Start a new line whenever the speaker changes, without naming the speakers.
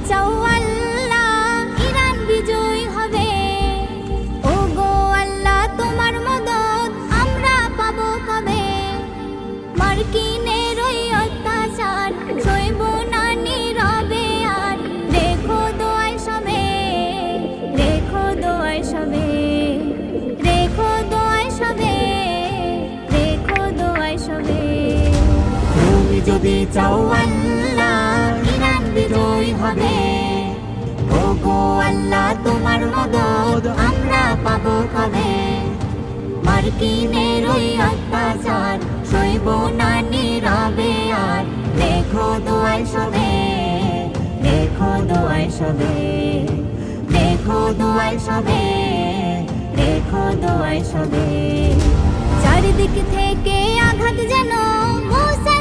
চাও আল্লাহ ইরান বিজয় হবে। ও গো আল্লাহ তোমার মদদ আমরা পাবো কবে? মার্কিনের ওই অত্যাচার সইব না নীরবে আর। রেখো দোয়ায় সবে, রেখো দোয়ায় সবে, রেখো দোয়ায় সবে, রেখো দোয়ায় সবে।
তুমি যদি চাও আল্লাহ ইরান বিজয় হবে। ও গো আল্লাহ তোমার মদদ আমরা পাবো কবে? মার্কিনের ওই অত্যাচার সইব না নীরবে আর। রেখো দোয়ায় সবে, রেখো দোয়ায় সবে, রেখো দোয়ায় সবে, রেখো দোয়ায় সবে।
চারিদিক থেকে আঘাত যেন মুছে